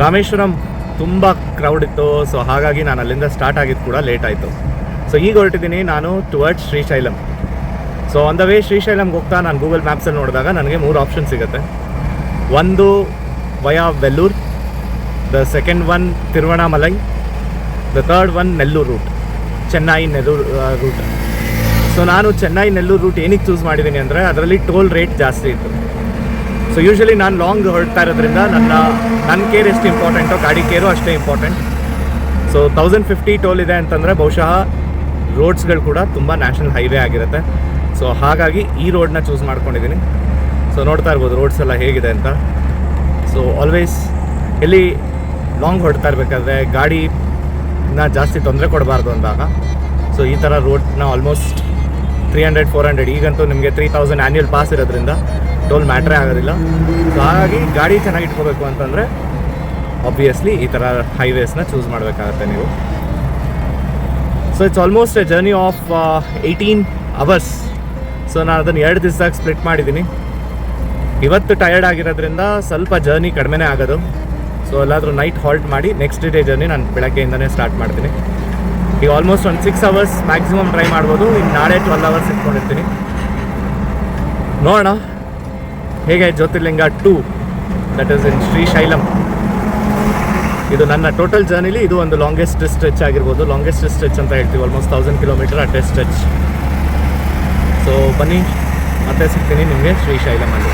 ರಾಮೇಶ್ವರಂ ತುಂಬ ಕ್ರೌಡ್ ಇತ್ತು. ಸೊ ಹಾಗಾಗಿ ನಾನು ಅಲ್ಲಿಂದ ಸ್ಟಾರ್ಟ್ ಆಗಿದ್ದು ಕೂಡ ಲೇಟ್ ಆಯಿತು. ಸೊ ಈಗ ಹೊರಟಿದ್ದೀನಿ ನಾನು towards Srisailam. So on the way ಶ್ರೀಶೈಲಂಗೆ ಹೋಗ್ತಾ ನಾನು ಗೂಗಲ್ ಮ್ಯಾಪ್ಸಲ್ಲಿ ನೋಡಿದಾಗ ನನಗೆ 3 ಆಪ್ಷನ್ ಸಿಗುತ್ತೆ. ಒಂದು via Vellore, the second one Tiruvannamalai, the third one Nellore route, Chennai Nellore route. So ನಾನು ಚೆನ್ನೈ ನೆಲ್ಲೂರು ರೂಟ್ ಏನಕ್ಕೆ ಚೂಸ್ ಮಾಡಿದ್ದೀನಿ ಅಂದರೆ ಅದರಲ್ಲಿ ಟೋಲ್ ರೇಟ್ ಜಾಸ್ತಿ ಇತ್ತು. ಸೊ ಯೂಶ್ವಲಿ ನಾನು ಲಾಂಗ್ ಹೊರಡ್ತಾ ಇರೋದ್ರಿಂದ ನನ್ನ ಕೇರ್ ಎಷ್ಟು ಇಂಪಾರ್ಟೆಂಟೋ ಗಾಡಿ ಕೇರು ಅಷ್ಟೇ ಇಂಪಾರ್ಟೆಂಟ್. ಸೊ 1050 ಟೋಲ್ ಇದೆ ಅಂತಂದರೆ ಬಹುಶಃ ರೋಡ್ಸ್ಗಳು ಕೂಡ ತುಂಬ ನ್ಯಾಷನಲ್ ಹೈವೇ ಆಗಿರುತ್ತೆ. ಸೊ ಹಾಗಾಗಿ ಈ ರೋಡ್ನ ಚೂಸ್ ಮಾಡ್ಕೊಂಡಿದ್ದೀನಿ. ಸೊ ನೋಡ್ತಾ ಇರ್ಬೋದು ರೋಡ್ಸ್ ಎಲ್ಲ ಹೇಗಿದೆ ಅಂತ. ಸೊ ಆಲ್ವೇಸ್ ಎಲ್ಲಿ ಲಾಂಗ್ ಹೊರಡ್ತಾ ಇರಬೇಕಾದ್ರೆ ಗಾಡಿನ ಜಾಸ್ತಿ ತೊಂದರೆ ಕೊಡಬಾರ್ದು ಅಂದಾಗ ಸೊ ಈ ಥರ ರೋಡ್ನ ಆಲ್ಮೋಸ್ಟ್ 300-400, ಈಗಂತೂ ನಿಮಗೆ 3000 ಆ್ಯನ್ಯಲ್ ಪಾಸ್ ಇರೋದ್ರಿಂದ ಟೋಲ್ ಮ್ಯಾಟ್ರೇ ಆಗೋದಿಲ್ಲ. ಸೊ ಹಾಗಾಗಿ ಗಾಡಿ ಚೆನ್ನಾಗಿ ಇಟ್ಕೋಬೇಕು ಅಂತಂದರೆ ಆಬ್ವಿಯಸ್ಲಿ ಈ ಥರ ಹೈವೇಸ್ನ ಚೂಸ್ ಮಾಡಬೇಕಾಗತ್ತೆ ನೀವು. So it's almost A journey of 18 hours. So ನಾನು ಅದನ್ನು 2 ದಿವಸದಾಗ ಸ್ಪ್ಲಿಟ್ ಮಾಡಿದ್ದೀನಿ. ಇವತ್ತು ಟಯರ್ಡ್ ಆಗಿರೋದ್ರಿಂದ ಸ್ವಲ್ಪ ಜರ್ನಿ ಕಡಿಮೆನೇ ಆಗೋದು. ಸೊ ಎಲ್ಲಾದರೂ ನೈಟ್ ಹಾಲ್ಟ್ ಮಾಡಿ ನೆಕ್ಸ್ಟ್ ಡೇ ಜರ್ನಿ ನಾನು ಬೆಳಗ್ಗೆಯಿಂದನೇ ಸ್ಟಾರ್ಟ್ ಮಾಡ್ತೀನಿ. ಈಗ ಆಲ್ಮೋಸ್ಟ್ ಒಂದು 6 ಅವರ್ಸ್ ಮ್ಯಾಕ್ಸಿಮಮ್ ಟ್ರೈ ಮಾಡ್ಬೋದು. ಇನ್ನು ನಾಳೆ 12 ಅವರ್ಸ್ ಇಟ್ಕೊಂಡಿರ್ತೀನಿ. ನೋಡೋಣ ಹೇಗೆ ಜ್ಯೋತಿರ್ಲಿಂಗ 2 ದಟ್ ಈಸ್ ಇನ್ ಶ್ರೀಶೈಲಂ. ಇದು ನನ್ನ ಟೋಟಲ್ ಜರ್ನಿಲಿ ಇದು ಒಂದು ಲಾಂಗೆಸ್ಟ್ ಸ್ಟ್ರೆಚ್ ಆಗಿರ್ಬೋದು. ಲಾಂಗೆಸ್ಟ್ ಸ್ಟ್ರೆಚ್ ಅಂತ ಹೇಳ್ತೀವಿ, ಆಲ್ಮೋಸ್ಟ್ 1000 ಕಿಲೋಮೀಟರ್ ಅಷ್ಟೇ ಸ್ಟ್ರೆಚ್. ಸೊ ಬನ್ನಿ ಮತ್ತೆ ಸಿಗ್ತೀನಿ ನಿಮಗೆ ಶ್ರೀಶೈಲಮಲ್ಲಿ.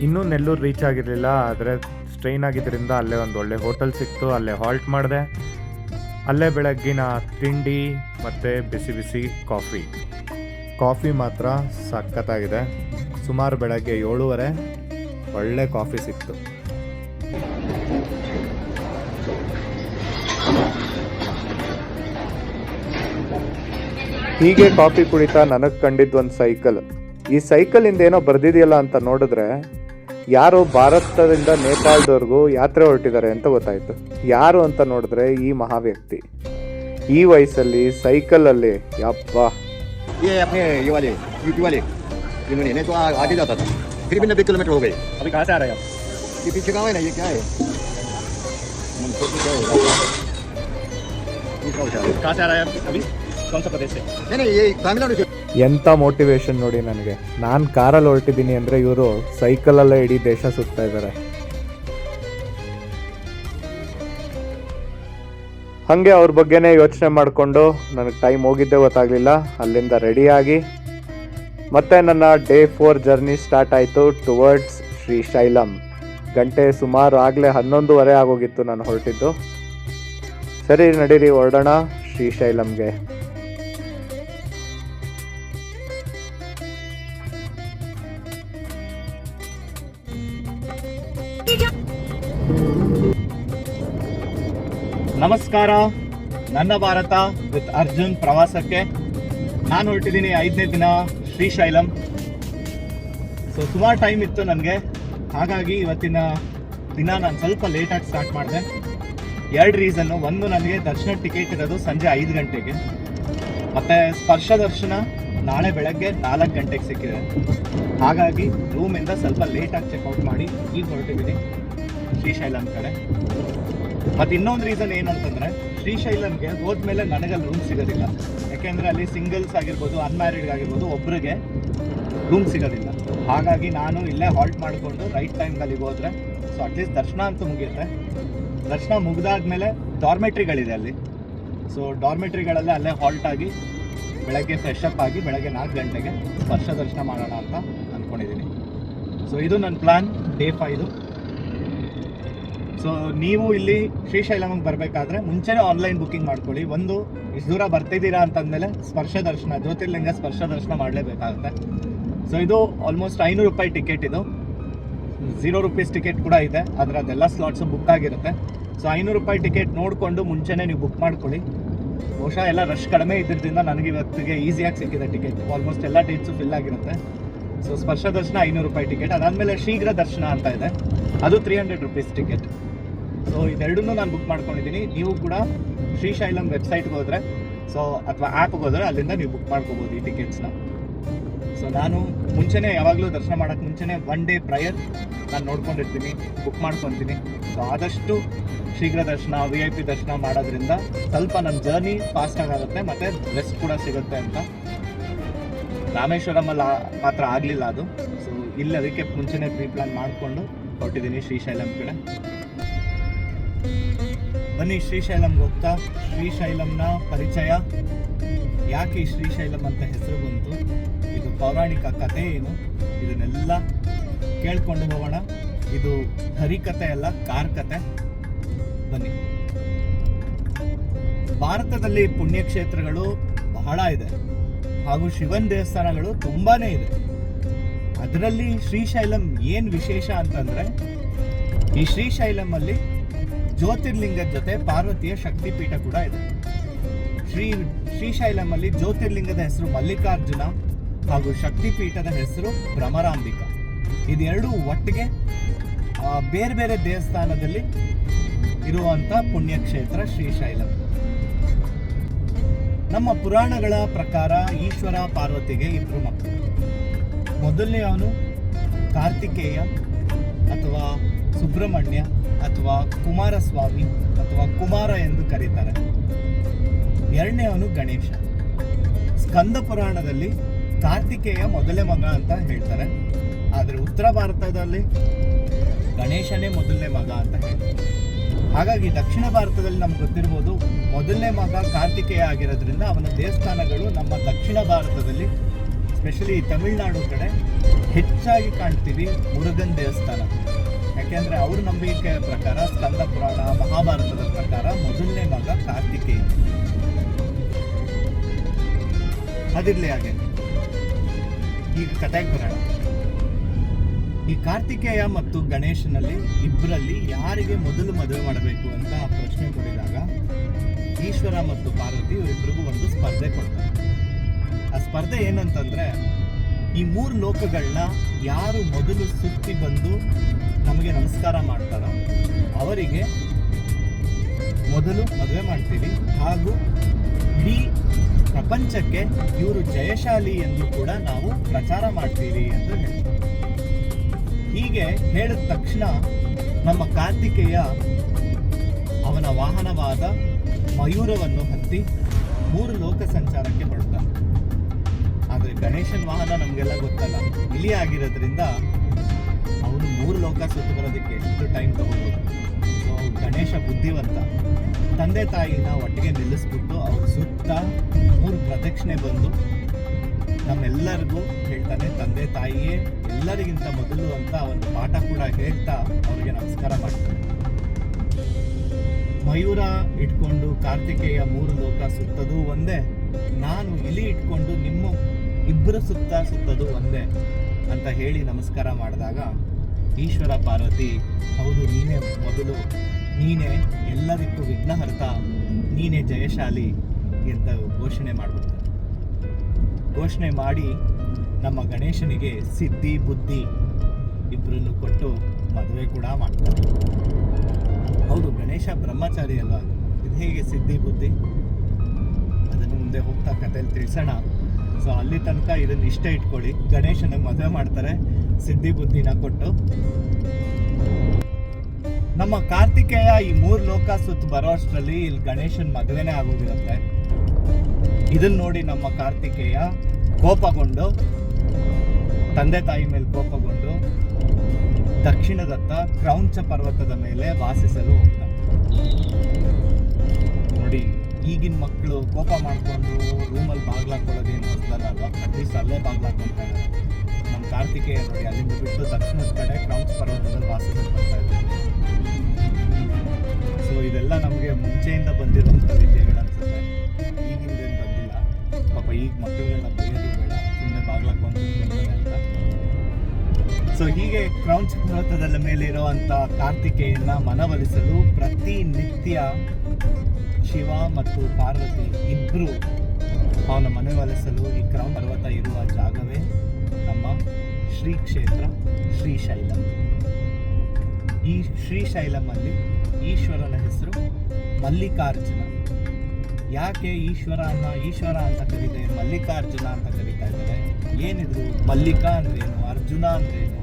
ಇನ್ನೂ ನೆಲ್ಲೂರು ರೀಚ್ ಆಗಿರಲಿಲ್ಲ, ಆದರೆ ಸ್ಟ್ರೈನ್ ಆಗಿದ್ದರಿಂದ ಅಲ್ಲೇ ಒಂದು ಒಳ್ಳೆ ಹೋಟೆಲ್ ಸಿಕ್ತು, ಅಲ್ಲೇ ಹಾಲ್ಟ್ ಮಾಡಿದೆ. ಅಲ್ಲೇ ಬೆಳಗ್ಗಿನ ತಿಂಡಿ ಮತ್ತು ಬಿಸಿ ಬಿಸಿ ಕಾಫಿ ಮಾತ್ರ ಸಖತ್ತಾಗಿದೆ. ಸುಮಾರು ಬೆಳಗ್ಗೆ 7:30 ಒಳ್ಳೆ ಕಾಫಿ ಸಿಕ್ತು. ಹೀಗೆ ಕಾಫಿ ಕುಡಿತಾ ನನಗೆ ಕಂಡಿದ್ದು ಒಂದು ಸೈಕಲ್. ಈ ಸೈಕಲಿಂದ ಏನೋ ಬರ್ದಿದೆಯಲ್ಲ ಅಂತ ನೋಡಿದ್ರೆ ಯಾರೋ ಭಾರತದಿಂದ ನೇಪಾಳದವರೆಗೂ ಯಾತ್ರೆ ಹೊರಟಿದ್ದಾರೆ ಅಂತ ಗೊತ್ತಾಯಿತು. ಯಾರು ಅಂತ ನೋಡಿದ್ರೆ ಈ ಮಹಾವ್ಯಕ್ತಿ ಈ ವಯಸ್ಸಲ್ಲಿ ಸೈಕಲಲ್ಲಿ ಯಪ್ಪ. इन्होंने नहीं तो आगे जाता था, फिर भी 90 किलोमीटर हो गए. अभी कहाँ से आ रहे हैं आप? ये पीछे गाँव है ना, ये क्या है? कहाँ से आ रहे हैं आप अभी? कौन सा प्रदेश से? नहीं ये तमिलनाडु से. ಎಂಥ ಮೋಟಿವೇಶನ್ ನೋಡಿ ನನಗೆ. ನಾನು ಕಾರಲ್ಲಿ ಹೊರಟಿದ್ದೀನಿ ಅಂದರೆ ಇವರು ಸೈಕಲಲ್ಲೇ ಇಡೀ ದೇಶ ಸುತ್ತಾ ಇದ್ದಾರೆ. ಹಾಗೆ ಅವ್ರ ಬಗ್ಗೆನೇ ಯೋಚನೆ ಮಾಡಿಕೊಂಡು ನನಗೆ ಟೈಮ್ ಹೋಗಿದ್ದೇ ಗೊತ್ತಾಗಲಿಲ್ಲ. ಅಲ್ಲಿಂದ ರೆಡಿಯಾಗಿ ಮತ್ತೆ ನನ್ನ ಡೇ 4 ಜರ್ನಿ ಸ್ಟಾರ್ಟ್ ಆಯಿತು ಟುವರ್ಡ್ಸ್ ಶ್ರೀಶೈಲಂ. ಗಂಟೆ ಸುಮಾರು ಆಗಲೇ 11:30 ಆಗೋಗಿತ್ತು ನಾನು ಹೊರಟಿದ್ದು. ಸರಿ ನಡೀರಿ ಹೊರಡೋಣ ಶ್ರೀಶೈಲಂಗೆ. ನಮಸ್ಕಾರ, ನನ್ನ ಭಾರತ ವಿತ್ ಅರ್ಜುನ್ ಪ್ರವಾಸಕ್ಕೆ ನಾನು ಹೊರಟಿದ್ದೀನಿ 5ನೇ ದಿನ ಶ್ರೀಶೈಲಂ. ಸೊ ಸುಮಾರು ಟೈಮ್ ಇತ್ತು ನನಗೆ, ಹಾಗಾಗಿ ಇವತ್ತಿನ ದಿನ ನಾನು ಸ್ವಲ್ಪ ಲೇಟಾಗಿ ಸ್ಟಾರ್ಟ್ ಮಾಡಿದೆ. 2 ರೀಸನ್ನು. ಒಂದು, ನನಗೆ ದರ್ಶನ ಟಿಕೆಟ್ ಇರೋದು ಸಂಜೆ 5 ಗಂಟೆಗೆ, ಮತ್ತು ಸ್ಪರ್ಶ ದರ್ಶನ ನಾಳೆ ಬೆಳಗ್ಗೆ 4 ಗಂಟೆಗೆ ಸಿಕ್ಕಿದೆ. ಹಾಗಾಗಿ ರೂಮಿಂದ ಸ್ವಲ್ಪ ಲೇಟಾಗಿ ಚೆಕ್ಔಟ್ ಮಾಡಿ ಈಗ ಹೊರಟಿದ್ದೀನಿ ಶ್ರೀಶೈಲಂ ಕಡೆ. ಮತ್ತು ಇನ್ನೊಂದು ರೀಸನ್ ಏನಂತಂದರೆ ಶ್ರೀಶೈಲಂಗೆ ಹೋದ್ಮೇಲೆ ನನಗಲ್ಲಿ ರೂಮ್ ಸಿಗೋದಿಲ್ಲ. ಯಾಕೆಂದರೆ ಅಲ್ಲಿ ಸಿಂಗಲ್ಸ್ ಆಗಿರ್ಬೋದು, ಅನ್ಮ್ಯಾರಿಡ್ ಆಗಿರ್ಬೋದು, ಒಬ್ರಿಗೆ ರೂಮ್ ಸಿಗೋದಿಲ್ಲ. ಹಾಗಾಗಿ ನಾನು ಇಲ್ಲೇ ಹಾಲ್ಟ್ ಮಾಡಿಕೊಂಡು ರೈಟ್ ಟೈಮ್ದಲ್ಲಿ ಹೋದರೆ ಸೊ ಅಟ್ಲೀಸ್ಟ್ ದರ್ಶನ ಅಂತೂ ಮುಗಿಯುತ್ತೆ. ದರ್ಶನ ಮುಗಿದಾದ್ಮೇಲೆ ಡಾರ್ಮೆಟ್ರಿಗಳಿದೆ ಅಲ್ಲಿ. ಸೊ ಡಾರ್ಮೆಟ್ರಿಗಳಲ್ಲೇ ಅಲ್ಲೇ ಹಾಲ್ಟ್ ಆಗಿ ಬೆಳಗ್ಗೆ ಫ್ರೆಶ್ ಅಪ್ ಆಗಿ ಬೆಳಗ್ಗೆ 4 ಗಂಟೆಗೆ ಸ್ಪರ್ಶ ದರ್ಶನ ಮಾಡೋಣ ಅಂತ ಅಂದ್ಕೊಂಡಿದ್ದೀನಿ. ಸೊ ಇದು ನನ್ನ ಪ್ಲ್ಯಾನ್ ಡೇ 5. ಸೊ ನೀವು ಇಲ್ಲಿ ಶ್ರೀಶೈಲಂಗೆ ಬರಬೇಕಾದ್ರೆ ಮುಂಚೆನೇ ಆನ್ಲೈನ್ ಬುಕ್ಕಿಂಗ್ ಮಾಡ್ಕೊಳ್ಳಿ. ಒಂದು, ಇಷ್ಟು ದೂರ ಬರ್ತಿದ್ದೀರಾ ಅಂತಂದಮೇಲೆ ಸ್ಪರ್ಶ ದರ್ಶನ, ಜ್ಯೋತಿರ್ಲಿಂಗ ಸ್ಪರ್ಶ ದರ್ಶನ ಮಾಡಲೇಬೇಕಾಗುತ್ತೆ. ಸೊ ಇದು ಆಲ್ಮೋಸ್ಟ್ 500 ರೂಪಾಯಿ ಟಿಕೆಟ್. ಇದು 0 ರೂಪೀಸ್ ಟಿಕೆಟ್ ಕೂಡ ಇದೆ, ಆದರೆ ಅದೆಲ್ಲ ಸ್ಲಾಟ್ಸು ಬುಕ್ ಆಗಿರುತ್ತೆ. ಸೊ 500 ರೂಪಾಯಿ ಟಿಕೆಟ್ ನೋಡಿಕೊಂಡು ಮುಂಚೆನೇ ನೀವು ಬುಕ್ ಮಾಡ್ಕೊಳ್ಳಿ. ಬಹುಶಃ ಎಲ್ಲ ರಶ್ ಕಡಿಮೆ ಇದ್ದಿದ್ದರಿಂದ ನನಗೆ ಇವತ್ತಿಗೆ ಈಸಿಯಾಗಿ ಸಿಕ್ಕಿದೆ ಟಿಕೆಟ್. ಆಲ್ಮೋಸ್ಟ್ ಎಲ್ಲ ಡೇಟ್ಸು ಫಿಲ್ ಆಗಿರುತ್ತೆ. ಸೊ ಸ್ಪರ್ಶ ದರ್ಶನ 500 ರೂಪಾಯಿ ಟಿಕೆಟ್. ಅದಾದಮೇಲೆ ಶೀಘ್ರ ದರ್ಶನ ಅಂತ ಇದೆ, ಅದು 300 ರೂಪೀಸ್ ಟಿಕೆಟ್. ಸೊ ಇದೆರಡನ್ನೂ ನಾನು ಬುಕ್ ಮಾಡ್ಕೊಂಡಿದ್ದೀನಿ. ನೀವು ಕೂಡ ಶ್ರೀಶೈಲಂ ವೆಬ್ಸೈಟ್ಗೆ ಹೋದರೆ ಸೊ ಅಥವಾ ಆ್ಯಪ್ಗೆ ಹೋದರೆ ಅಲ್ಲಿಂದ ನೀವು ಬುಕ್ ಮಾಡ್ಕೋಬೋದು ಈ ಟಿಕೆಟ್ಸ್ನ. ಸೊ ನಾನು ಮುಂಚೆನೇ ಯಾವಾಗಲೂ ದರ್ಶನ ಮಾಡೋಕ್ಕೆ ಮುಂಚೆನೇ 1 ಡೇ ಪ್ರಯರ್ ನಾನು ನೋಡ್ಕೊಂಡಿರ್ತೀನಿ, ಬುಕ್ ಮಾಡ್ಕೊತೀನಿ. ಸೊ ಆದಷ್ಟು ಶೀಘ್ರ ದರ್ಶನ, VIP ದರ್ಶನ ಮಾಡೋದ್ರಿಂದ ಸ್ವಲ್ಪ ನನ್ನ ಜರ್ನಿ ಫಾಸ್ಟಾಗಿ ಆಗುತ್ತೆ ಮತ್ತು ರೆಸ್ಟ್ ಕೂಡ ಸಿಗುತ್ತೆ ಅಂತ. ರಾಮೇಶ್ವರಮಲ್ಲಿ ಮಾತ್ರ ಆಗಲಿಲ್ಲ ಅದು. ಸೊ ಇಲ್ಲಿ ಅದಕ್ಕೆ ಮುಂಚೆನೇ ಪ್ಲಾನ್ ಮಾಡಿಕೊಂಡು ಹೊರಟಿದ್ದೀನಿ ಶ್ರೀಶೈಲಂ ಕಡೆ. ಬನ್ನಿ ಶ್ರೀಶೈಲಂಗೆ ಹೋಗ್ತಾ ಶ್ರೀಶೈಲಂನ ಪರಿಚಯ, ಯಾಕೆ ಈ ಶ್ರೀಶೈಲಂ ಅಂತ ಹೆಸರು ಬಂತು, ಇದು ಪೌರಾಣಿಕ ಕಥೆ ಏನು, ಇದನ್ನೆಲ್ಲ ಕೇಳ್ಕೊಂಡು ಹೋಗೋಣ. ಇದು ಹರಿಕಥೆ ಅಲ್ಲ, ಕಾರ್ ಕಥೆ. ಬನ್ನಿ. ಭಾರತದಲ್ಲಿ ಪುಣ್ಯಕ್ಷೇತ್ರಗಳು ಬಹಳ ಇದೆ ಹಾಗೂ ಶಿವನ್ ದೇವಸ್ಥಾನಗಳು ತುಂಬಾನೇ ಇದೆ. ಅದರಲ್ಲಿ ಶ್ರೀಶೈಲಂ ಏನು ವಿಶೇಷ ಅಂತಂದ್ರೆ, ಈ ಶ್ರೀಶೈಲಂ ಅಲ್ಲಿ ಜ್ಯೋತಿರ್ಲಿಂಗದ ಜೊತೆ ಪಾರ್ವತಿಯ ಶಕ್ತಿಪೀಠ ಕೂಡ ಇದೆ. ಶ್ರೀಶೈಲಂ ಅಲ್ಲಿ ಜ್ಯೋತಿರ್ಲಿಂಗದ ಹೆಸರು ಮಲ್ಲಿಕಾರ್ಜುನ ಹಾಗೂ ಶಕ್ತಿಪೀಠದ ಹೆಸರು ಭ್ರಮರಾಂಬಿಕ. ಇದೆರಡೂ ಒಟ್ಟಿಗೆ ಬೇರೆ ಬೇರೆ ದೇವಸ್ಥಾನದಲ್ಲಿ ಇರುವಂತ ಪುಣ್ಯಕ್ಷೇತ್ರ ಶ್ರೀಶೈಲಂ. ನಮ್ಮ ಪುರಾಣಗಳ ಪ್ರಕಾರ ಈಶ್ವರ ಪಾರ್ವತಿಗೆ ಇಬ್ಬರು ಮಕ್ಕಳು. ಮೊದಲನೇ ಅವನು ಕಾರ್ತಿಕೇಯ ಅಥವಾ ಸುಬ್ರಹ್ಮಣ್ಯ ಅಥವಾ ಕುಮಾರಸ್ವಾಮಿ ಅಥವಾ ಕುಮಾರ ಎಂದು ಕರೀತಾರೆ. ಎರಡನೇ ಅವನು ಗಣೇಶ. ಸ್ಕಂದ ಪುರಾಣದಲ್ಲಿ ಕಾರ್ತಿಕೇಯ ಮೊದಲನೇ ಮಗ ಅಂತ ಹೇಳ್ತಾರೆ, ಆದರೆ ಉತ್ತರ ಭಾರತದಲ್ಲಿ ಗಣೇಶನೇ ಮೊದಲನೇ ಮಗ ಅಂತ ಹೇಳ್ತಾರೆ. ಹಾಗಾಗಿ ದಕ್ಷಿಣ ಭಾರತದಲ್ಲಿ ನಮ್ಗೆ ಗೊತ್ತಿರ್ಬೋದು, ಮೊದಲನೇ ಮಗ ಕಾರ್ತಿಕೇಯ ಆಗಿರೋದ್ರಿಂದ ಅವನ ದೇವಸ್ಥಾನಗಳು ನಮ್ಮ ದಕ್ಷಿಣ ಭಾರತದಲ್ಲಿ, ಸ್ಪೆಷಲಿ ತಮಿಳುನಾಡು ಕಡೆ ಹೆಚ್ಚಾಗಿ ಕಾಣ್ತೀವಿ ಮುರುಗನ್ ದೇವಸ್ಥಾನ. ಯಾಕೆಂದರೆ ಅವ್ರ ನಂಬಿಕೆಯ ಪ್ರಕಾರ, ಸ್ಕಂದ ಪುರಾಣ ಮಹಾಭಾರತದ ಪ್ರಕಾರ ಮೊದಲನೇ ಮಗ ಕಾರ್ತಿಕೇಯ. ಅದಿರಲಿ ಹಾಗೆ, ಈಗ ಕಥೆಗೆ ಬರೋಣ. ಈ ಕಾರ್ತಿಕೇಯ ಮತ್ತು ಗಣೇಶನಲ್ಲಿ ಇಬ್ಬರಲ್ಲಿ ಯಾರಿಗೆ ಮೊದಲು ಮದುವೆ ಮಾಡಬೇಕು ಅಂತ ಪ್ರಶ್ನೆ ಕೊಡಿದಾಗ ಈಶ್ವರ ಮತ್ತು ಪಾರ್ವತಿ ಇಬ್ಬರಿಗೂ ಒಂದು ಸ್ಪರ್ಧೆ ಕೊಡ್ತಾರೆ. ಆ ಸ್ಪರ್ಧೆ ಏನಂತಂದ್ರೆ, ಈ 3 ಲೋಕಗಳನ್ನ ಯಾರು ಮೊದಲು ಸುತ್ತಿ ಬಂದು ನಮಗೆ ನಮಸ್ಕಾರ ಮಾಡ್ತಾರೋ ಅವರಿಗೆ ಮೊದಲು ಮದುವೆ ಮಾಡ್ತೀವಿ, ಹಾಗೂ ಇಡೀ ಪ್ರಪಂಚಕ್ಕೆ ಇವರು ಜಯಶಾಲಿ ಎಂದು ಕೂಡ ನಾವು ಪ್ರಚಾರ ಮಾಡ್ತೀವಿ ಎಂದು ಹೇಳ್ತಾರೆ. ಹೀಗೆ ಹೇಳಿದ ತಕ್ಷಣ ನಮ್ಮ ಕಾರ್ತಿಕೇಯ ಅವನ ವಾಹನವಾದ ಮಯೂರವನ್ನು ಹತ್ತಿ 3 ಲೋಕ ಸಂಚಾರಕ್ಕೆ ಹೊರಡ್ತಾನೆ. ಆದರೆ ಗಣೇಶನ ವಾಹನ ನಮಗೆಲ್ಲ ಗೊತ್ತಲ್ಲ, ಇಲಿ ಆಗಿರೋದ್ರಿಂದ ಅವನು 3 ಲೋಕ ಸುತ್ತು ಬರೋದಕ್ಕೆ ಎಷ್ಟು ಟೈಮ್ ತಗೋಬೋದು. ಸೊ ಗಣೇಶ ಬುದ್ಧಿವಂತ, ತಂದೆ ತಾಯಿನ ಒಟ್ಟಿಗೆ ನಿಲ್ಲಿಸ್ಬಿಟ್ಟು ಅವ್ರ ಸುತ್ತ 3 ಪ್ರದಕ್ಷಿಣೆ ಬಂದು ನಮ್ಮೆಲ್ಲರಿಗೂ ಹೇಳ್ತಾನೆ, ತಂದೆ ತಾಯಿಯೇ ಎಲ್ಲರಿಗಿಂತ ಮೊದಲು ಅಂತ ಒಂದು ಪಾಠ ಕೂಡ ಹೇಳ್ತಾ ಅವ್ರಿಗೆ ನಮಸ್ಕಾರ ಮಾಡ್ತಾನೆ. ಮಯೂರ ಇಟ್ಕೊಂಡು ಕಾರ್ತಿಕೇಯ 3 ಲೋಕ ಸುತ್ತದು ಒಂದೇ, ನಾನು ಇಲಿ ಇಟ್ಕೊಂಡು ನಿಮ್ಮ ಇಬ್ಬರು ಸುತ್ತದು ಒಂದೇ ಅಂತ ಹೇಳಿ ನಮಸ್ಕಾರ ಮಾಡಿದಾಗ ಈಶ್ವರ ಪಾರ್ವತಿ, ಹೌದು ನೀನೇ ಮೊದಲು, ನೀನೇ ಎಲ್ಲದಕ್ಕೂ ವಿಘ್ನಹರ್ತ, ನೀನೇ ಜಯಶಾಲಿ ಅಂತ ಘೋಷಣೆ ಮಾಡ್ಬಿಡ್ತಾರೆ. ಘೋಷಣೆ ಮಾಡಿ ನಮ್ಮ ಗಣೇಶನಿಗೆ ಸಿದ್ಧಿ ಬುದ್ಧಿ ಇಬ್ಬರನ್ನು ಕೊಟ್ಟು ಮದುವೆ ಕೂಡ ಮಾಡ್ತಾರೆ. ಹೌದು, ಗಣೇಶ ಬ್ರಹ್ಮಚಾರಿ ಅಲ್ಲ, ಇದು ಹೇಗೆ ಸಿದ್ಧಿ ಬುದ್ಧಿ, ಅದನ್ನು ಮುಂದೆ ಹೋಗ್ತಾ ಕಥೆಯಲ್ಲಿ ತಿಳಿಸೋಣ. ಸೊ ಅಲ್ಲಿ ತನಕ ಇದನ್ನು ಇಷ್ಟ ಇಟ್ಕೊಳ್ಳಿ, ಗಣೇಶನಿಗೆ ಮದುವೆ ಮಾಡ್ತಾರೆ ಸಿದ್ಧಿ ಬುದ್ಧಿನ ಕೊಟ್ಟು. ನಮ್ಮ ಕಾರ್ತಿಕೇಯ ಈ 3 ಲೋಕ ಸುತ್ತು ಬರೋ ಅಷ್ಟರಲ್ಲಿ ಇಲ್ಲಿ ಗಣೇಶನ ಮದುವೆನೇ ಆಗೋಗಿರುತ್ತೆ. ಇದನ್ನ ನೋಡಿ ನಮ್ಮ ಕಾರ್ತಿಕೇಯ ಕೋಪಗೊಂಡು, ತಂದೆ ತಾಯಿ ಮೇಲೆ ಕೋಪಗೊಂಡು ದಕ್ಷಿಣದತ್ತ ಕ್ರೌಂಚ ಪರ್ವತದ ಮೇಲೆ ವಾಸಿಸಲು ಹೋಗ್ತಾನೆ. ನೋಡಿ, ಈಗಿನ ಮಕ್ಕಳು ಕೋಪ ಮಾಡಿಕೊಂಡು ರೂಮಲ್ಲಿ ಬಾಗ್ಲಾಕೊಳ್ಳೋದೇನು ಹೊಸದಲ್ಲ ಅಲ್ವಾ, ಅಟ್ಲೀಸ್ಟ್ ಅಲ್ಲೇ ಬಾಗ್ಲಾಕೊಳ್ತಾ ಇದ್ದಾರೆ. ನಮ್ಮ ಕಾರ್ತಿಕೇಯ ನೋಡಿ ಅಲ್ಲಿಂದ ಬಿಟ್ಟು ದಕ್ಷಿಣದ ಕಡೆ ಕ್ರೌಂಚ ಪರ್ವತದಲ್ಲಿ ವಾಸಿಸಲು ಬರ್ತಾ ಇದ್ದಾರೆ. ಸೊ ಇದೆಲ್ಲ ನಮಗೆ ಮುಂಚೆಯಿಂದ ಬಂದಿರುವಂಥ ವಿದ್ಯೆಗಳು ಅನ್ಸುತ್ತೆ, ಈಗಿಂದೇನು ಬಂದಿಲ್ಲ. ಪಾಪ ಈಗ ಮಕ್ಕಳುಗಳನ್ನ ಬೈಯೋದು ಬೇಡ, ಸುಮ್ಮನೆ ಬಾಗ್ಲಾಕೊಂಡು ಅಂತ. ಸೊ ಹೀಗೆ ಕ್ರೌಂಚ ಪರ್ವತದ ಮೇಲೆ ಇರುವಂಥ ಕಾರ್ತಿಕೇಯನ ಮನವೊಲಿಸಲು ಪ್ರತಿನಿತ್ಯ ಶಿವ ಮತ್ತು ಪಾರ್ವತಿ ಇಬ್ಬರು ಅವನ ಮನವೊಲಿಸಲು ಈ ಕ್ರೌಂಚ ಪರ್ವತ ಇರುವ ಜಾಗವೇ ನಮ್ಮ ಶ್ರೀ ಕ್ಷೇತ್ರ ಶ್ರೀಶೈಲಂ. ಈ ಶ್ರೀಶೈಲಮಲ್ಲಿ ಈಶ್ವರನ ಹೆಸರು ಮಲ್ಲಿಕಾರ್ಜುನ. ಯಾಕೆ ಈಶ್ವರ ಅಂತ ಕರೀತಾರೆ, ಮಲ್ಲಿಕಾರ್ಜುನ ಅಂತ ಕರೀತಾ ಇದ್ದಾರೆ? ಏನಿದ್ರು ಮಲ್ಲಿಕಾ ಅಂದ್ರೇನು, ಅರ್ಜುನ ಅಂದ್ರೇನು?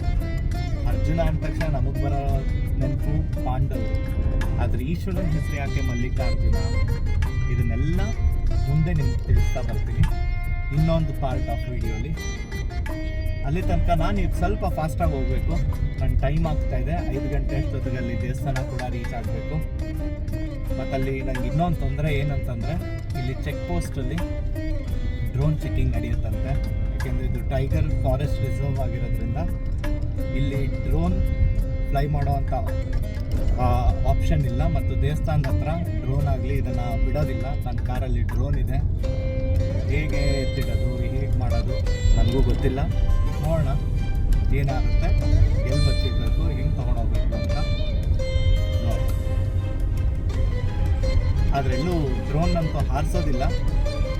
ಅರ್ಜುನ ಅಂದ ತಕ್ಷಣ ನಮಗೆ ಬರೋ ನೆನಪು ಪಾಂಡವರು. ಆದರೆ ಈಶ್ವರನ ಹೆಸರು ಯಾಕೆ ಮಲ್ಲಿಕಾರ್ಜುನ, ಇದನ್ನೆಲ್ಲ ಮುಂದೆ ನಿಮ್ಗೆ ತಿಳಿಸ್ತಾ ಬರ್ತೀನಿ ಇನ್ನೊಂದು ಪಾರ್ಟ್ ಆಫ್ ವಿಡಿಯೋಲಿ. ಅಲ್ಲಿ ತನಕ ನಾನು ಈಗ ಸ್ವಲ್ಪ ಫಾಸ್ಟಾಗಿ ಹೋಗಬೇಕು, ನನ್ನ ಟೈಮ್ ಆಗ್ತಾ ಇದೆ. 5 ಗಂಟೆ ಅಷ್ಟೊತ್ತಿಗೆ ಅಲ್ಲಿ ದೇವಸ್ಥಾನ ಕೂಡ ರೀಚ್ ಆಗಬೇಕು. ಮತ್ತು ಅಲ್ಲಿ ನನಗೆ ಇನ್ನೊಂದು ತೊಂದರೆ ಏನಂತಂದರೆ, ಇಲ್ಲಿ ಚೆಕ್ ಪೋಸ್ಟಲ್ಲಿ ಡ್ರೋನ್ ಚೆಕಿಂಗ್ ನಡೆಯುತ್ತಂತೆ. ಯಾಕೆಂದರೆ ಇದು ಟೈಗರ್ ಫಾರೆಸ್ಟ್ ರಿಸರ್ವ್ ಆಗಿರೋದ್ರಿಂದ ಇಲ್ಲಿ ಡ್ರೋನ್ ಫ್ಲೈ ಮಾಡೋವಂಥ ಆಪ್ಷನ್ ಇಲ್ಲ. ಮತ್ತು ದೇವಸ್ಥಾನದ ಹತ್ರ ಡ್ರೋನ್ ಆಗಲಿ ಇದನ್ನು ಬಿಡೋದಿಲ್ಲ. ನನ್ನ ಕಾರಲ್ಲಿ ಡ್ರೋನ್ ಇದೆ, ಹೇಗೆ ಎತ್ತಿಡೋದು ಹೇಗೆ ಮಾಡೋದು ನನಗೂ ಗೊತ್ತಿಲ್ಲ. ನೋಡೋಣ ಏನಾಗುತ್ತೆ, ಎಲ್ಲಿ ಬಚ್ಚಿಡಬೇಕು, ಹೆಂಗೆ ತೊಗೊಂಡೋಗ್ಬೇಕು ಅಂತ ನೋಡಿ. ಆದರೆ ಎಲ್ಲೂ ಡ್ರೋನ್ ಅಂತೂ ಹಾರಿಸೋದಿಲ್ಲ.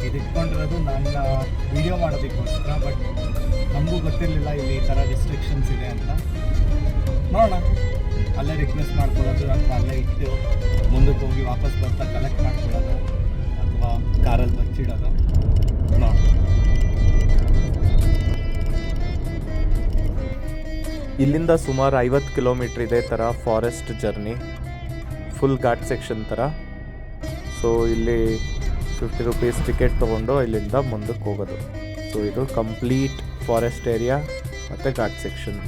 ಇದು ಇಟ್ಕೊಂಡಿರೋದು ನನ್ನ ವಿಡಿಯೋ ಮಾಡೋದಕ್ಕೋಸ್ಕರ. ಬಟ್ ನಮಗೂ ಗೊತ್ತಿರಲಿಲ್ಲ ಇಲ್ಲಿ ಈ ಥರ ರಿಸ್ಟ್ರಿಕ್ಷನ್ಸ್ ಇದೆ ಅಂತ. ನೋಡೋಣ, ಅಲ್ಲೇ ರಿಕ್ವೆಸ್ಟ್ ಮಾಡ್ಕೊಳ್ಳೋದು ಅಥವಾ ಅಲ್ಲೇ ಇಟ್ಟು ಮುಂದಕ್ಕೆ ಹೋಗಿ ವಾಪಸ್ ಬರ್ತಾ ಕಲೆಕ್ಟ್ ಮಾಡ್ಕೊಳ್ಳೋದು ಅಥವಾ ಕಾರಲ್ಲಿ ಬಚ್ಚಿಡೋದು ನೋಡೋಣ. ಇಲ್ಲಿಂದ ಸುಮಾರು 50 ಕಿಲೋಮೀಟ್ರ್ ಇದೆ ಥರ forest journey, full ghat section ಥರ. ಸೊ ಇಲ್ಲಿ 50 ರೂಪೀಸ್ ಟಿಕೆಟ್ ತೊಗೊಂಡು ಇಲ್ಲಿಂದ ಮುಂದಕ್ಕೆ ಹೋಗೋದು. ಸೊ ಇದು ಕಂಪ್ಲೀಟ್ ಫಾರೆಸ್ಟ್ ಏರಿಯಾ ಮತ್ತು ಘಾಟ್ ಸೆಕ್ಷನ್.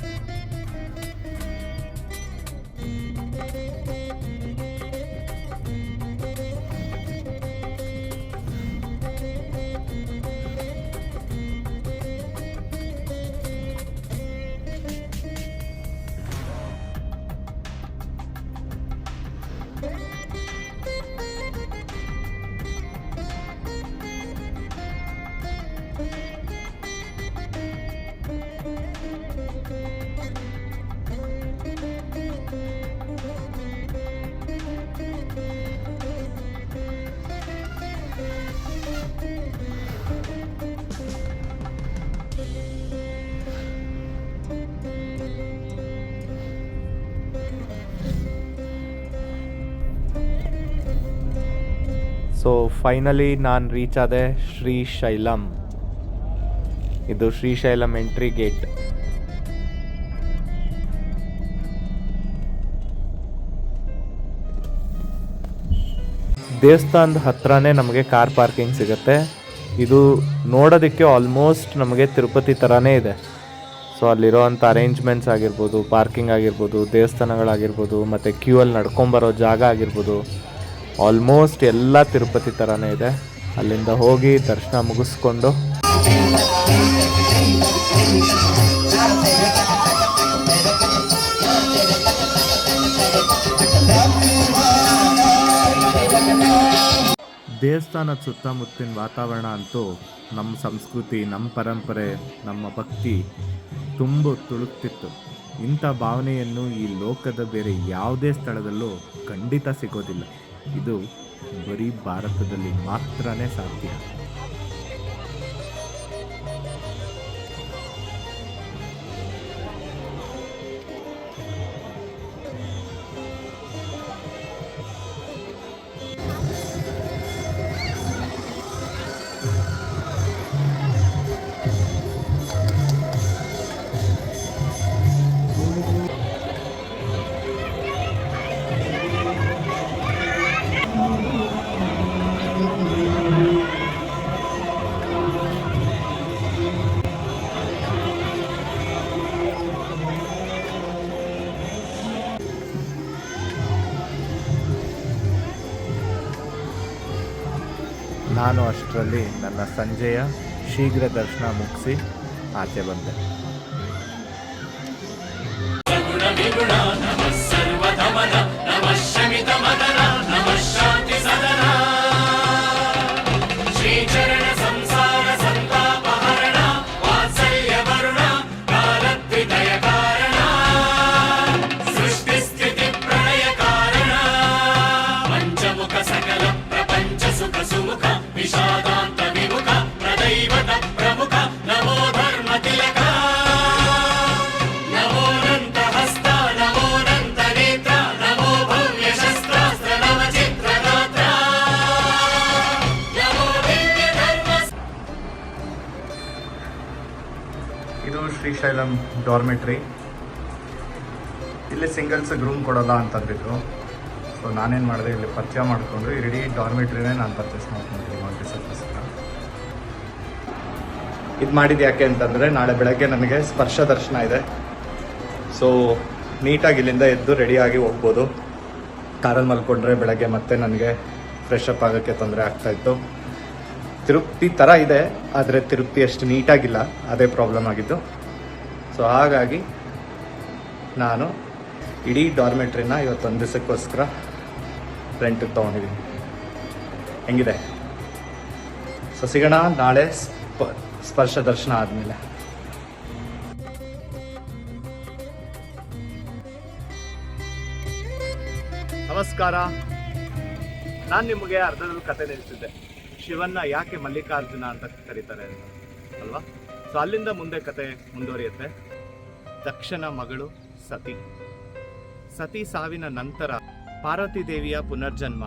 ಸೊ ಫೈನಲಿ ನಾನು ರೀಚ್ ಆದೆ ಶ್ರೀಶೈಲಂ. ಇದು ಶ್ರೀಶೈಲಂ ಎಂಟ್ರಿ ಗೇಟ್. ದೇವಸ್ಥಾನದ ಹತ್ರನೇ ನಮಗೆ ಕಾರ್ ಪಾರ್ಕಿಂಗ್ ಸಿಗುತ್ತೆ. ಇದು ನೋಡೋದಕ್ಕೆ ಆಲ್ಮೋಸ್ಟ್ ನಮಗೆ ತಿರುಪತಿ ಥರನೇ ಇದೆ. ಸೊ ಅಲ್ಲಿರೋವಂಥ ಅರೇಂಜ್ಮೆಂಟ್ಸ್ ಆಗಿರ್ಬೋದು, ಪಾರ್ಕಿಂಗ್ ಆಗಿರ್ಬೋದು, ದೇವಸ್ಥಾನಗಳಾಗಿರ್ಬೋದು, ಮತ್ತು ಕ್ಯೂ ಅಲ್ಲಿ ನಡ್ಕೊಂಬರೋ ಜಾಗ ಆಗಿರ್ಬೋದು, ಆಲ್ಮೋಸ್ಟ್ ಎಲ್ಲ ತಿರುಪತಿ ಥರನೇ ಇದೆ. ಅಲ್ಲಿಂದ ಹೋಗಿ ದರ್ಶನ ಮುಗಿಸ್ಕೊಂಡು ದೇವಸ್ಥಾನದ ಸುತ್ತಮುತ್ತಿನ ವಾತಾವರಣ ಅಂತೂ ನಮ್ಮ ಸಂಸ್ಕೃತಿ, ನಮ್ಮ ಪರಂಪರೆ, ನಮ್ಮ ಭಕ್ತಿ ತುಂಬ ತುಳುಕ್ತಿತ್ತು. ಇಂಥ ಭಾವನೆಯನ್ನು ಈ ಲೋಕದ ಬೇರೆ ಯಾವುದೇ ಸ್ಥಳದಲ್ಲೂ ಖಂಡಿತ ಸಿಗೋದಿಲ್ಲ. ಇದು ಬರೀ ಭಾರತದಲ್ಲಿ ಮಾತ್ರನೇ ಸಾಧ್ಯ. ನಾನು ಅಷ್ಟರಲ್ಲಿ ನನ್ನ ಸಂಜೆಯ ಶೀಘ್ರ ದರ್ಶನ ಮುಗಿಸಿ ಆಚೆ ಬಂದೆ. ಇದು ಶ್ರೀಶೈಲಂ ಡಾರ್ಮೆಟ್ರಿ. ಇಲ್ಲಿ ಸಿಂಗಲ್ಸಿಗೆ ರೂಮ್ ಕೊಡೋಲ್ಲ ಅಂತಂದಿದ್ರು. ಸೊ ನಾನೇನು ಮಾಡಿದೆ, ಇಲ್ಲಿ ಪರಿಚಯ ಮಾಡಿಕೊಂಡು ಇಡೀ ಡಾರ್ಮೆಟ್ರಿನೇ ನಾನು ಪರ್ಚೇಸ್ ಮಾಡ್ಕೊಂಡಿದ್ದೀನಿ ಮಾಂಟೆಸರಿಗೋಸ್ಕರ. ಇದು ಮಾಡಿದ್ದು ಯಾಕೆ ಅಂತಂದರೆ ನಾಳೆ ಬೆಳಗ್ಗೆ ನನಗೆ ಸ್ಪರ್ಶ ದರ್ಶನ ಇದೆ. ಸೊ ನೀಟಾಗಿ ಇಲ್ಲಿಂದ ಎದ್ದು ರೆಡಿಯಾಗಿ ಹೋಗ್ಬೋದು. ಕಾರಲ್ಲಿ ಮಲ್ಕೊಂಡ್ರೆ ಬೆಳಗ್ಗೆ ಮತ್ತೆ ನನಗೆ ಫ್ರೆಶ್ ಅಪ್ ಆಗೋಕ್ಕೆ ತೊಂದರೆ ಆಗ್ತಾಯಿತ್ತು. ತಿರುಪತಿ ಥರ ಇದೆ, ಆದರೆ ತಿರುಪತಿ ಅಷ್ಟು ನೀಟಾಗಿಲ್ಲ, ಅದೇ ಪ್ರಾಬ್ಲಮ್ ಆಗಿದ್ದು. ಸೊ ಹಾಗಾಗಿ ನಾನು ಇಡೀ ಡಾರ್ಮೆಟ್ರಿನ ಇವತ್ತೊಂದು ದಿವಸಕ್ಕೋಸ್ಕರ ರೆಂಟಿಗೆ ತೊಗೊಂಡಿದ್ದೀನಿ. ಹೆಂಗಿದೆ? ಸೊ ಸಿಗೋಣ ನಾಳೆ ಸ್ಪರ್ಶ ದರ್ಶನ ಆದಮೇಲೆ. ನಮಸ್ಕಾರ. ನಾನು ನಿಮಗೆ ಅರ್ಧದಲ್ಲಿ ಕತೆ ನಿಲ್ಲಿಸಿದ್ದೆ, ಶಿವನ್ನ ಯಾಕೆ ಮಲ್ಲಿಕಾರ್ಜುನ ಅಂತ ಕರೀತಾರೆ ಅಂತ ಅಲ್ವಾ? ಸೊ ಅಲ್ಲಿಂದ ಮುಂದೆ ಕತೆ ಮುಂದುವರಿಯುತ್ತೆ. ದಕ್ಷನ ಮಗಳು ಸತಿ ಸಾವಿನ ನಂತರ ಪಾರ್ವತಿ ದೇವಿಯ ಪುನರ್ಜನ್ಮ,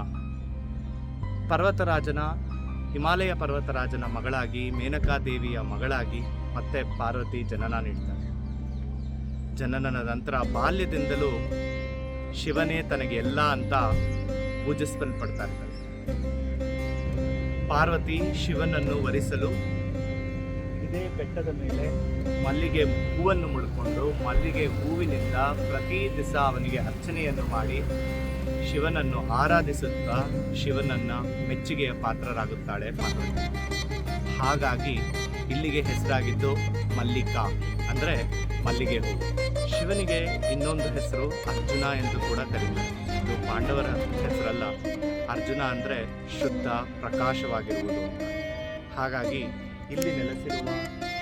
ಹಿಮಾಲಯ ಪರ್ವತರಾಜನ ಮಗಳಾಗಿ, ಮೇನಕಾ ದೇವಿಯ ಮಗಳಾಗಿ ಮತ್ತೆ ಪಾರ್ವತಿ ಜನನ ನೀಡ್ತಾರೆ. ಜನನದ ನಂತರ ಬಾಲ್ಯದಿಂದಲೂ ಶಿವನೇ ತನಗೆ ಎಲ್ಲ ಅಂತ ಪೂಜಿಸಲ್ಪಡ್ತಾ ಇರ್ತಾರೆ. ಪಾರ್ವತಿ ಶಿವನನ್ನು ವರಿಸಲು ಇದೇ ಬೆಟ್ಟದ ಮೇಲೆ ಮಲ್ಲಿಗೆ ಹೂವನ್ನು ಮುಡ್ಕೊಂಡು ಮಲ್ಲಿಗೆ ಹೂವಿನಿಂದ ಪ್ರತಿ ದಿವಸ ಅವನಿಗೆ ಅರ್ಚನೆಯನ್ನು ಮಾಡಿ ಶಿವನನ್ನು ಆರಾಧಿಸುತ್ತಾ ಶಿವನನ್ನ ಮೆಚ್ಚುಗೆಯ ಪಾತ್ರರಾಗುತ್ತಾಳೆ ಪಾರ್ವತಿ. ಹಾಗಾಗಿ ಇಲ್ಲಿಗೆ ಹೆಸರಾಗಿದ್ದು ಮಲ್ಲಿಕಾ, ಅಂದರೆ ಮಲ್ಲಿಗೆ ಹೂ. ಶಿವನಿಗೆ ಇನ್ನೊಂದು ಹೆಸರು ಅರ್ಜುನ ಎಂದು ಕೂಡ ಕರೀತಾರೆ. ಇದು ಪಾಂಡವರ ಹೆಸರಲ್ಲ. ಅರ್ಜುನ ಅಂದರೆ ಶುದ್ಧ ಪ್ರಕಾಶವಾಗಿರುವುದು ಅಂತ. ಹಾಗಾಗಿ ಇಲ್ಲಿ ನೆಲೆಸಿರುವ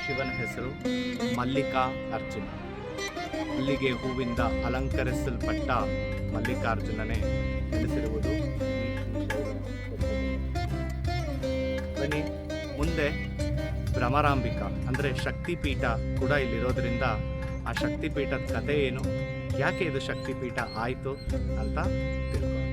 ಶಿವನ ಹೆಸರು ಮಲ್ಲಿಕಾ ಅರ್ಜುನ. ಮಲ್ಲಿಗೆ ಹೂವಿಂದ ಅಲಂಕರಿಸಲ್ಪಟ್ಟ ಮಲ್ಲಿಕಾರ್ಜುನನೇ ನೆಲೆಸಿರುವುದು. ಬನ್ನಿ ಮುಂದೆ ಭ್ರಮರಾಂಬಿಕಾ ಅಂದರೆ ಶಕ್ತಿಪೀಠ ಕೂಡ ಇಲ್ಲಿರೋದ್ರಿಂದ ಆ ಶಕ್ತಿಪೀಠದ ಕಥೆ ಏನು, ಯಾಕೆ ಇದು ಶಕ್ತಿಪೀಠ ಆಯಿತು ಅಂತ ತಿಳ್ಕೊಳ್ಳೋಣ.